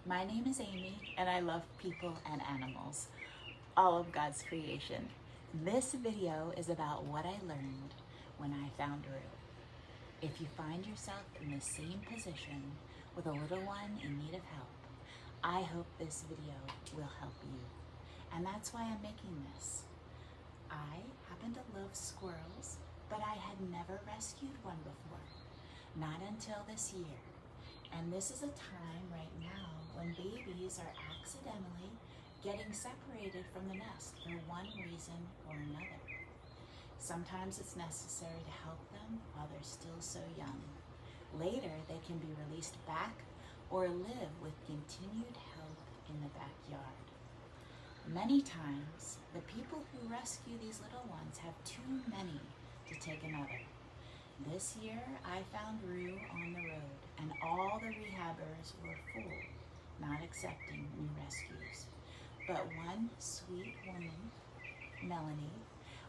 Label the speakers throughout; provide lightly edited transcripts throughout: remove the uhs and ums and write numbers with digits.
Speaker 1: My name is Amy, and I love people and animals, all of God's creation. This video is about what I learned when I found Rue. If you find yourself in the same position with a little one in need of help, I hope this video will help you. And that's why I'm making this. I happen to love squirrels, but I had never rescued one before, not until this year. And this is a time right now when babies are accidentally getting separated from the nest for one reason or another. Sometimes it's necessary to help them while they're still so young. Later, they can be released back or live with continued help in the backyard. Many times, the people who rescue these little ones have too many to take another. This year, I found Rue on the road, and all the rehabbers were full, not accepting new rescues. But one sweet woman, Melanie,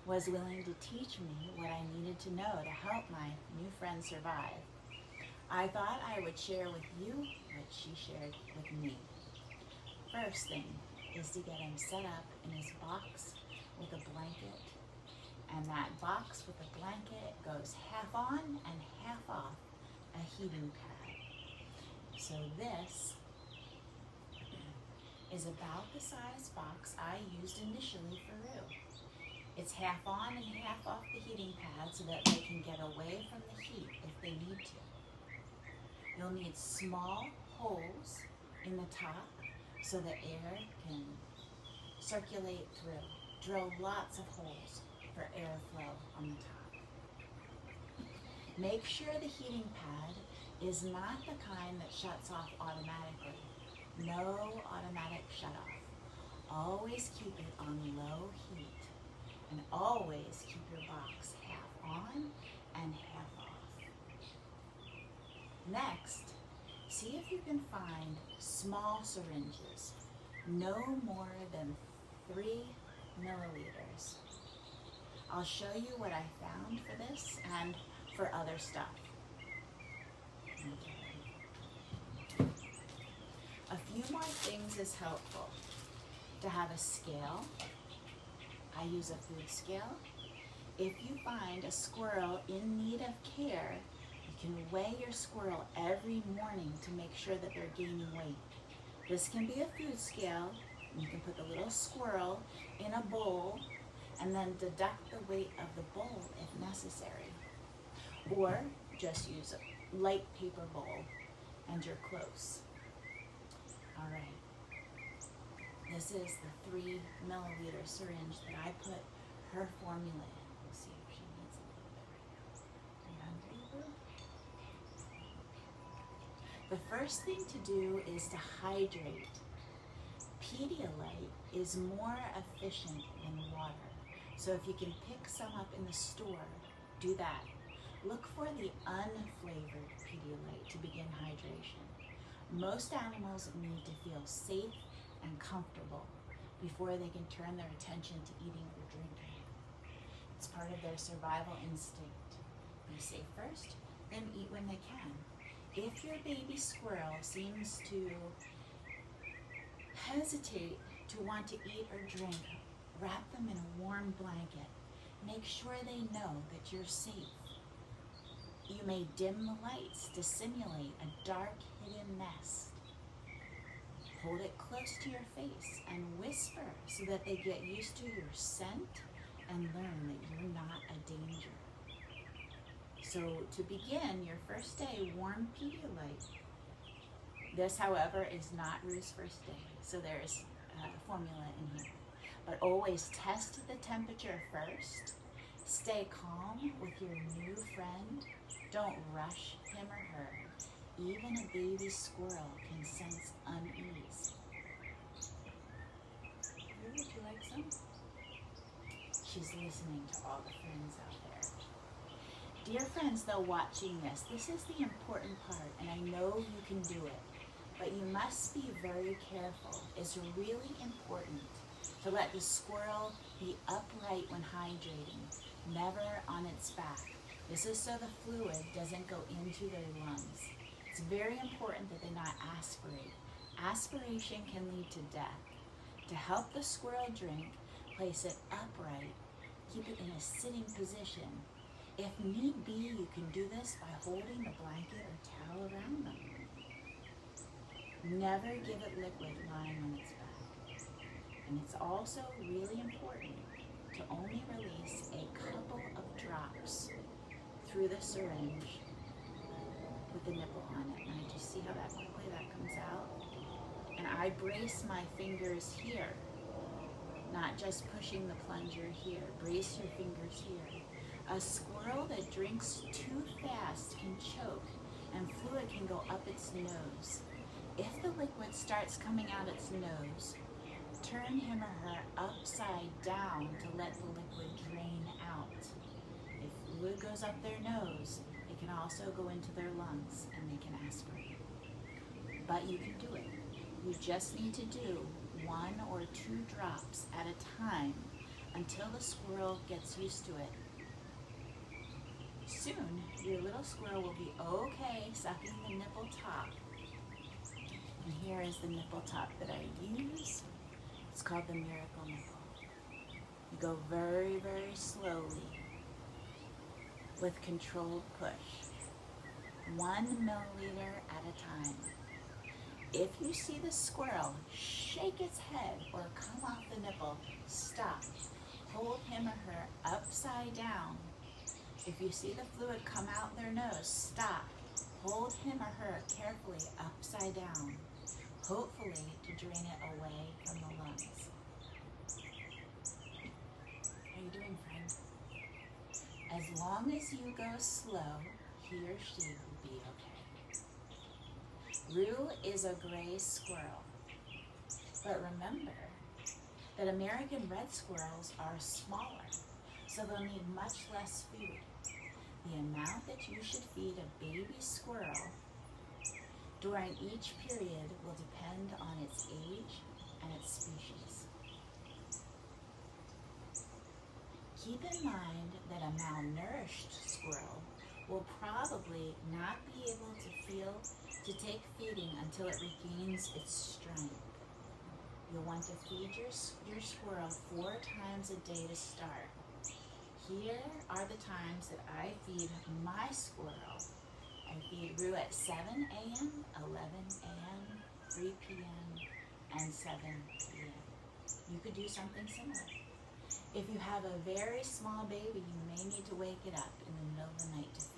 Speaker 1: was willing to teach me what I needed to know to help my new friend survive. I thought I would share with you what she shared with me. First thing is to get him set up in his box with a blanket. And that box with a blanket goes half on and half off a heating pad. So this is about the size box I used initially for Rue. It's half on and half off the heating pad so that they can get away from the heat if they need to. You'll need small holes in the top so the air can circulate through. Drill lots of holes for airflow on the top. Make sure the heating pad is not the kind that shuts off automatically. No automatic shutoff. Always keep it on low heat, and always keep your box half on and half off. Next, see if you can find small syringes, no more than 3 milliliters. I'll show you what I found for this and for other stuff. Okay. A few more things is helpful. To have a scale. I use a food scale. If you find a squirrel in need of care, you can weigh your squirrel every morning to make sure that they're gaining weight. This can be a food scale. You can put the little squirrel in a bowl and then deduct the weight of the bowl if necessary. Or just use a light paper bowl and you're close. All right. This is the 3 milliliter syringe that I put her formula in. We'll see if she needs a little bit right now. Are you hungry, Boo? The first thing to do is to hydrate. Pedialyte is more efficient than water. So if you can pick some up in the store, do that. Look for the unflavored Pedialyte to begin hydration. Most animals need to feel safe and comfortable before they can turn their attention to eating or drinking. It's part of their survival instinct. Be safe first, then eat when they can. If your baby squirrel seems to hesitate to want to eat or drink, wrap them in a warm blanket. Make sure they know that you're safe. You may dim the lights to simulate a dark, hidden nest. Hold it close to your face and whisper so that they get used to your scent and learn that you're not a danger. So to begin your first day, warm Pedialyte. This, however, is not Rue's first day, so there's formula in here. But always test the temperature first. Stay calm with your new friend. Don't rush him or her. Even a baby squirrel can sense unease. Would you like some? She's listening to all the friends out there. Dear friends, though watching this is the important part, and I know you can do it. But you must be very careful. It's really important to let the squirrel be upright when hydrating, never on its back. This is so the fluid doesn't go into their lungs. It's very important that they not aspirate. Aspiration can lead to death. To help the squirrel drink, place it upright. Keep it in a sitting position. If need be, you can do this by holding the blanket or towel around them. Never give it liquid lying on its back. And it's also really important to only release a couple of drops through the syringe with the nipple on it. And you see how that quickly that comes out? And I brace my fingers here, not just pushing the plunger here. Brace your fingers here. A squirrel that drinks too fast can choke and fluid can go up its nose. If the liquid starts coming out its nose, turn him or her upside down to let the liquid drain out. If fluid goes up their nose, it can also go into their lungs and they can aspirate. But you can do it. You just need to do 1 or 2 drops at a time until the squirrel gets used to it. Soon, your little squirrel will be okay sucking the nipple top. And here is the nipple top that I use. It's called the miracle nipple. You go very, very slowly with controlled push. 1 milliliter at a time. If you see the squirrel shake its head or come off the nipple, stop. Hold him or her upside down. If you see the fluid come out their nose, stop. Hold him or her carefully upside down, hopefully to drain it away from the lungs. How are you doing, friend? As long as you go slow, he or she will be okay. Rue is a gray squirrel, but remember that American red squirrels are smaller, so they'll need much less food. The amount that you should feed a baby squirrel during each period will depend on its age and its species. Keep in mind that a malnourished squirrel will probably not be able to take feeding until it regains its strength. You'll want to feed your squirrel 4 times a day to start. Here are the times that I feed my squirrel. I feed Rue at 7 a.m., 11 a.m., 3 p.m., and 7 p.m. You could do something similar. If you have a very small baby, you may need to wake it up in the middle of the night to feed.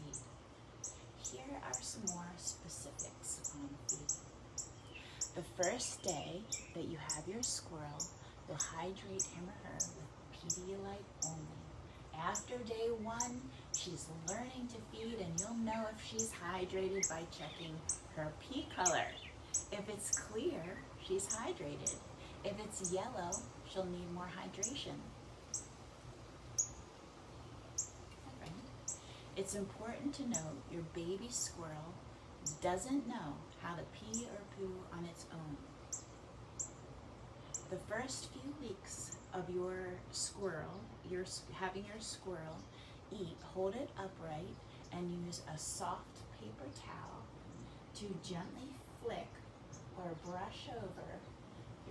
Speaker 1: Here are some more specifics on feeding. The first day that you have your squirrel, you'll hydrate him or her with Pedialyte only. After day 1, she's learning to feed, and you'll know if she's hydrated by checking her pee color. If it's clear, she's hydrated. If it's yellow, she'll need more hydration. It's important to note your baby squirrel doesn't know how to pee or poo on its own. The first few weeks of your squirrel, having your squirrel eat, hold it upright and use a soft paper towel to gently flick or brush over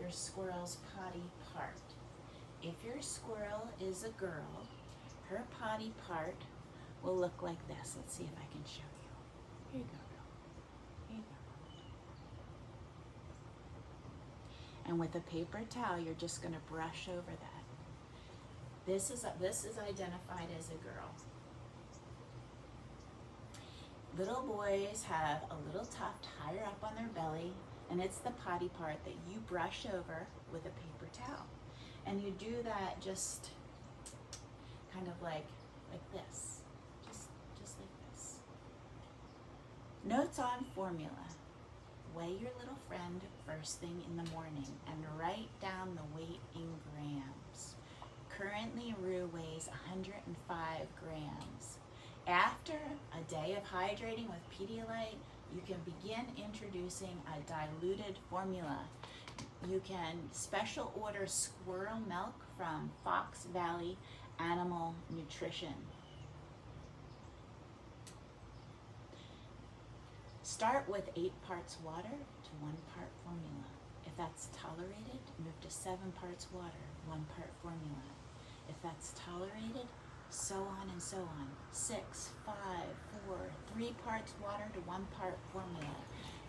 Speaker 1: your squirrel's potty part. If your squirrel is a girl, her potty part will look like this. Let's see if I can show you. Here you go, girl. Here you go. And with a paper towel, you're just going to brush over that. This is identified as a girl. Little boys have a little tuft higher up on their belly, and it's the potty part that you brush over with a paper towel. And you do that just kind of like this. Just like this. Notes on formula. Weigh your little friend first thing in the morning and write down the weight in grams. Currently, Rue weighs 105 grams. After a day of hydrating with Pedialyte, you can begin introducing a diluted formula. You can special order squirrel milk from Fox Valley Animal Nutrition. Start with 8 parts water to 1 part formula. If that's tolerated, move to 7 parts water, 1 part formula. If that's tolerated, so on and so on. 6, 5, 4, 3 parts water to 1 part formula.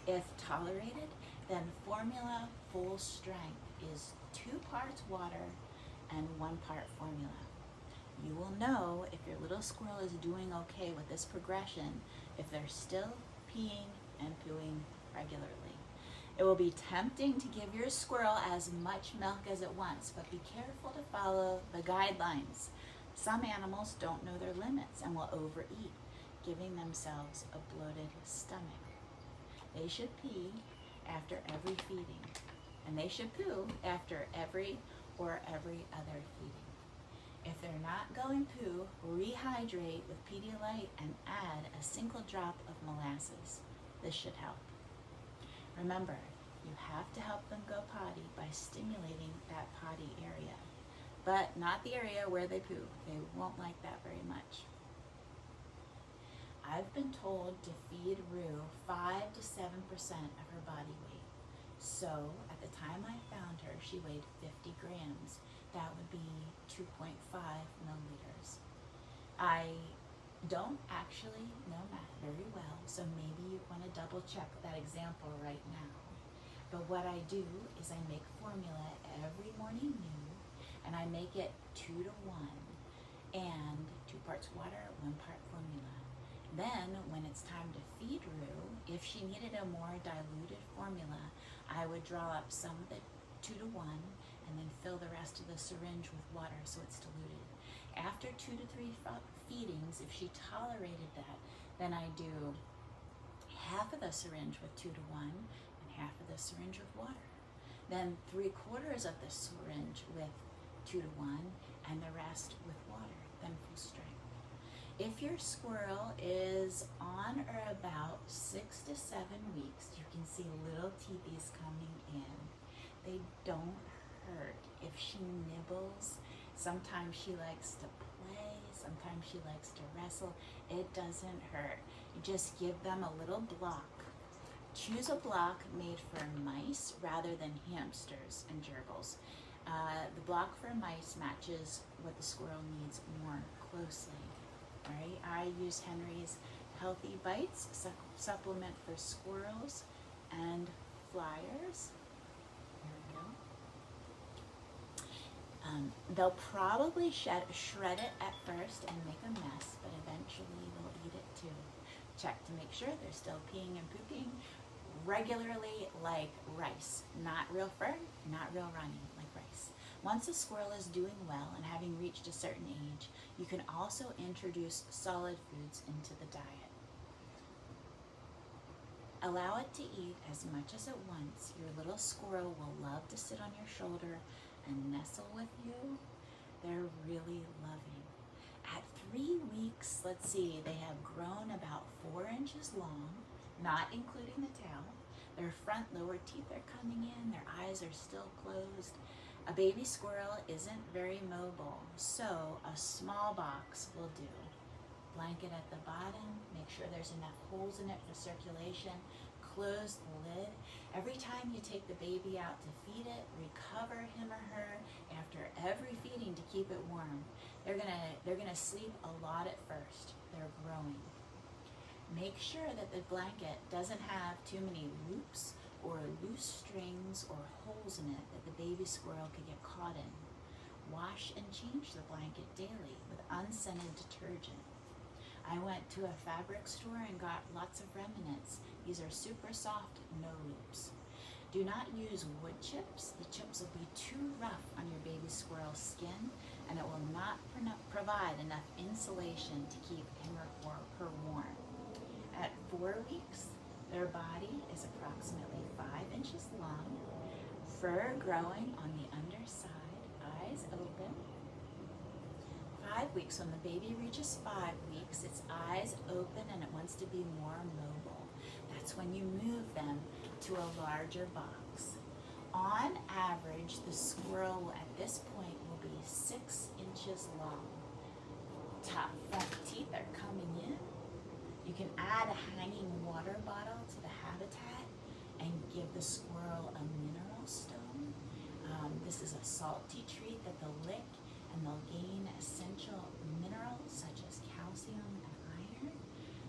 Speaker 1: If tolerated, then formula full strength is 2 parts water and 1 part formula. You will know if your little squirrel is doing okay with this progression if they're still peeing and pooing regularly. It will be tempting to give your squirrel as much milk as it wants, but be careful to follow the guidelines. Some animals don't know their limits and will overeat, giving themselves a bloated stomach. They should pee after every feeding, and they should poo after every or every other feeding. If they're not going poo, rehydrate with Pedialyte and add a single drop of molasses. This should help. Remember, you have to help them go potty by stimulating that potty area, but not the area where they poo. They won't like that very much. I've been told to feed Rue 5 to 7% of her body weight. So at the time I found her, she weighed 50 grams. That would be 2.5 milliliters. I don't actually know math very well, so maybe you want to double check that example right now. But what I do is I make formula every morning new, and I make it 2 to 1, and 2 parts water, 1 part formula. Then, when it's time to feed Rue, if she needed a more diluted formula, I would draw up some of the 2 to 1, and then fill the rest of the syringe with water so it's diluted. After 2 to 3 feedings, if she tolerated that, then I do half of the syringe with 2 to 1 and half of the syringe with water. Then 3/4 of the syringe with 2 to 1 and the rest with water, then full strength. If your squirrel is on or about 6 to 7 weeks, you can see little teethies coming in. They don't hurt. If she nibbles, sometimes she likes to play, sometimes she likes to wrestle, it doesn't hurt. You just give them a little block. Choose a block made for mice rather than hamsters and gerbils. The block for mice matches what the squirrel needs more closely. All right, I use Henry's Healthy Bites supplement for squirrels and flyers. They'll probably shred it at first and make a mess, but eventually they'll eat it too. Check to make sure they're still peeing and pooping regularly like rice. Not real fur, not real runny, like rice. Once a squirrel is doing well and having reached a certain age, you can also introduce solid foods into the diet. Allow it to eat as much as it wants. Your little squirrel will love to sit on your shoulder and nestle with you. They're really loving. At 3 weeks, let's see, they have grown about 4 inches long, not including the tail. Their front lower teeth are coming in, their eyes are still closed. A baby squirrel isn't very mobile, so a small box will do. Blanket at the bottom, make sure there's enough holes in it for circulation. Close the lid. Every time you take the baby out to feed it, recover him or her after every feeding to keep it warm. They're gonna sleep a lot at first. They're growing. Make sure that the blanket doesn't have too many loops or loose strings or holes in it that the baby squirrel could get caught in. Wash and change the blanket daily with unscented detergent. I went to a fabric store and got lots of remnants. These are super soft, no loops. Do not use wood chips. The chips will be too rough on your baby squirrel's skin, and it will not provide enough insulation to keep him or her warm. At 4 weeks, their body is approximately 5 inches long, fur growing on the underside, eyes open. 5 weeks, when the baby reaches 5 weeks, its eyes open and it wants to be more mobile. That's when you move them to a larger box. On average, the squirrel at this point will be 6 inches long. Top front teeth are coming in. You can add a hanging water bottle to the habitat and give the squirrel a mineral This is a salty treat that they'll lick, and they'll gain essential minerals such as calcium and iron.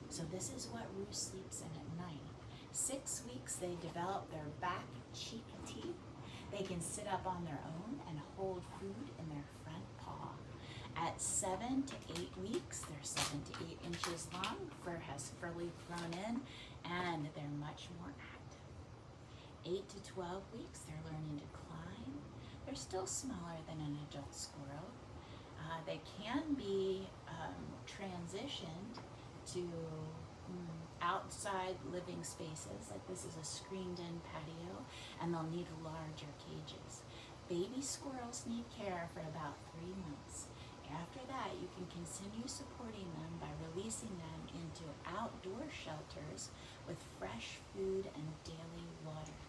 Speaker 1: So this is what Rue sleeps in at night. 6 weeks, they develop their back cheek teeth. They can sit up on their own and hold food in their front paw. At 7 to 8 weeks, they're 7 to 8 inches long. Fur has fully grown in, and they're much more active. 8 to 12 weeks, they're learning to climb. They're still smaller than an adult squirrel. They can be transitioned to outside living spaces, like this is a screened-in patio, and they'll need larger cages. Baby squirrels need care for about 3 months. After that, you can continue supporting them by releasing them into outdoor shelters with fresh food and daily water.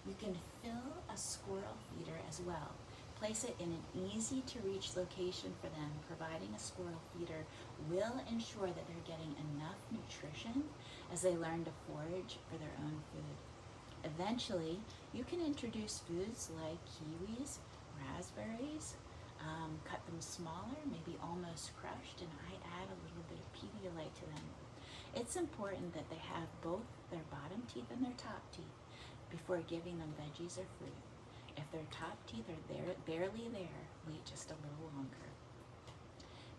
Speaker 1: You can fill a squirrel feeder as well. Place it in an easy-to-reach location for them. Providing a squirrel feeder will ensure that they're getting enough nutrition as they learn to forage for their own food. Eventually, you can introduce foods like kiwis, raspberries, cut them smaller, maybe almost crushed, and I add a little bit of Pedialyte to them. It's important that they have both their bottom teeth and their top teeth before giving them veggies or fruit. If their top teeth are barely there, wait just a little longer.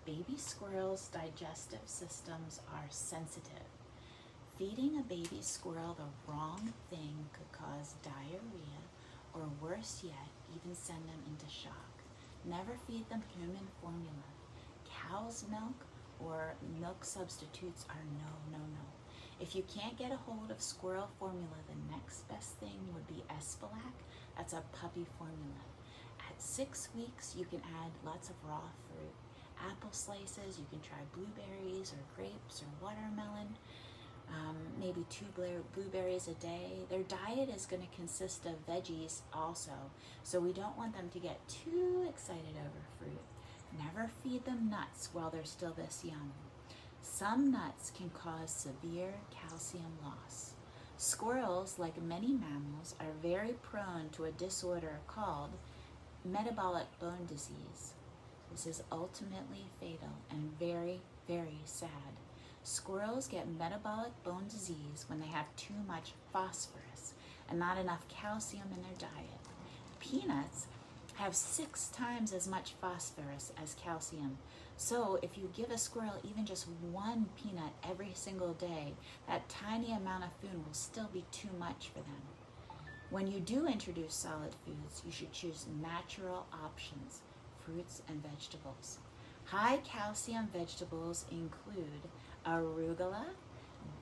Speaker 1: Baby squirrels' digestive systems are sensitive. Feeding a baby squirrel the wrong thing could cause diarrhea, or worse yet, even send them into shock. Never feed them human formula. Cow's milk or milk substitutes are no. If you can't get a hold of squirrel formula, the next best thing would be Espalac. That's a puppy formula. At 6 weeks, you can add lots of raw fruit. Apple slices, you can try blueberries or grapes or watermelon. Maybe 2 blueberries a day. Their diet is going to consist of veggies also, so we don't want them to get too excited over fruit. Never feed them nuts while they're still this young. Some nuts can cause severe calcium loss. Squirrels, like many mammals, are very prone to a disorder called metabolic bone disease. This is ultimately fatal and very, very sad. Squirrels get metabolic bone disease when they have too much phosphorus and not enough calcium in their diet. Peanuts have 6 times as much phosphorus as calcium. So if you give a squirrel even just 1 peanut every single day, that tiny amount of food will still be too much for them. When you do introduce solid foods, you should choose natural options, fruits and vegetables. High calcium vegetables include arugula,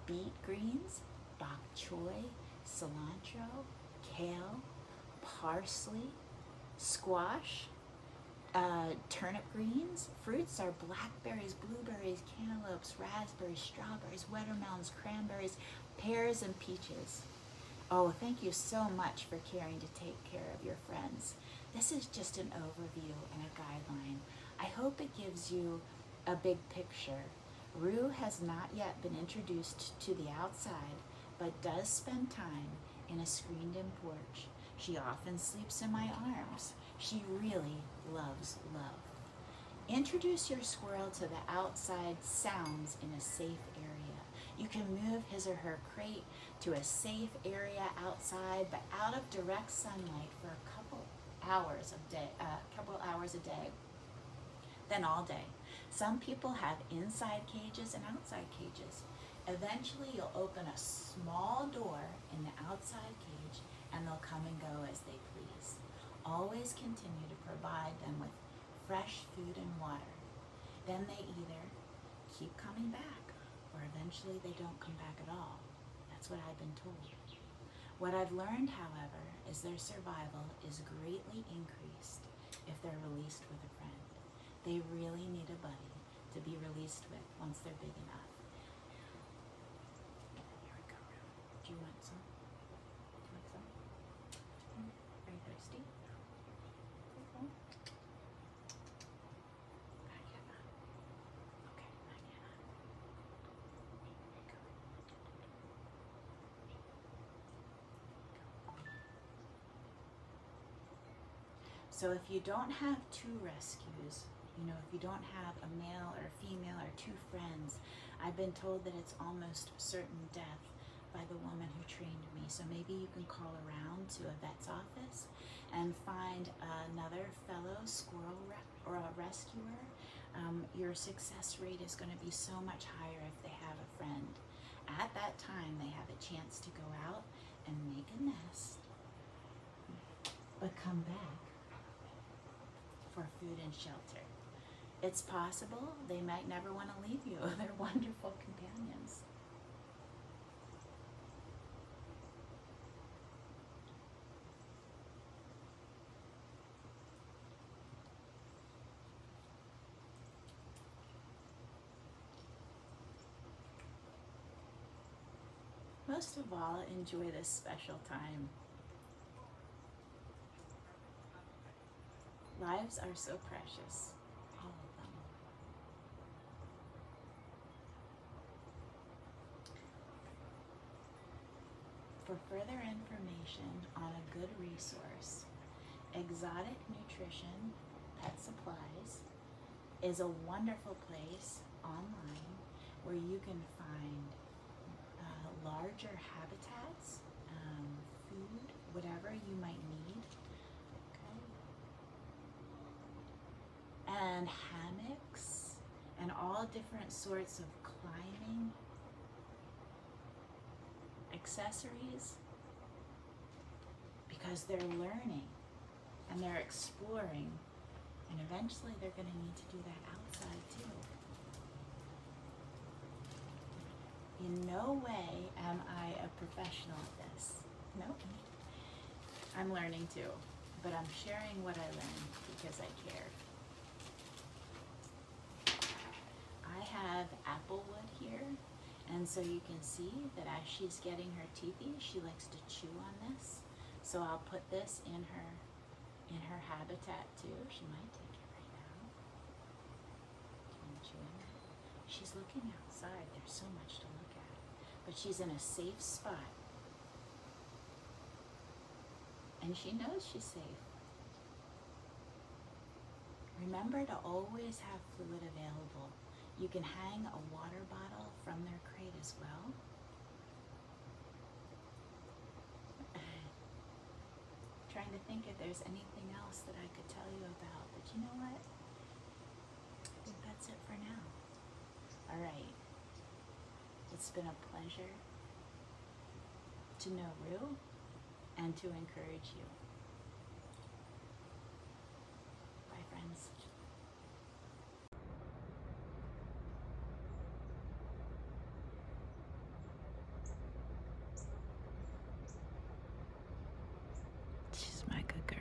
Speaker 1: beet greens, bok choy, cilantro, kale, parsley, squash, turnip greens. Fruits are blackberries, blueberries, cantaloupes, raspberries, strawberries, watermelons, cranberries, pears, and peaches. Oh, thank you so much for caring to take care of your friends. This is just an overview and a guideline. I hope it gives you a big picture. Rue has not yet been introduced to the outside, but does spend time in a screened-in porch. She often sleeps in my arms. She really loves love. Introduce your squirrel to the outside sounds in a safe area. You can move his or her crate to a safe area outside, but out of direct sunlight for a couple hours a day, then all day. Some people have inside cages and outside cages. Eventually, you'll open a small door in the outside cage, and they'll come and go as they please. Always continue to provide them with fresh food and water. Then they either keep coming back, or eventually they don't come back at all. That's what I've been told. What I've learned, however, is their survival is greatly increased if they're released with a friend. They really need a buddy to be released with once they're big enough. Here we go. Do you want some? Are you thirsty? Okay. Not yet. Okay, not yet. Here you go. So if you don't have two rescues, you know, if you don't have a male or a female or two friends, I've been told that it's almost certain death by the woman who trained me. So maybe you can call around to a vet's office and find another fellow squirrel or a rescuer. Your success rate is going to be so much higher if they have a friend. At that time, they have a chance to go out and make a nest, but come back for food and shelter. It's possible they might never want to leave you. They're wonderful companions. Most of all, enjoy this special time. Lives are so precious, all of them. For further information on a good resource, Exotic Nutrition Pet Supplies is a wonderful place online where you can find larger habitats, food, whatever you might need, okay, and hammocks and all different sorts of climbing accessories, because they're learning and they're exploring, and eventually they're going to need to do that outside too. In no way am I a professional at this. No. I'm learning too, but I'm sharing what I learned because I care. I have applewood here, and so you can see that as she's getting her teethy, she likes to chew on this. So I'll put this in her habitat too. She might take it right now. Do you want to chew on it? She's looking outside. There's so much to look at. But she's in a safe spot. And she knows she's safe. Remember to always have fluid available. You can hang a water bottle from their crate as well. Trying to think if there's anything else that I could tell you about, but you know what? I think that's it for now. All right. It's been a pleasure to know Rue and to encourage you. Bye, friends. She's my good girl.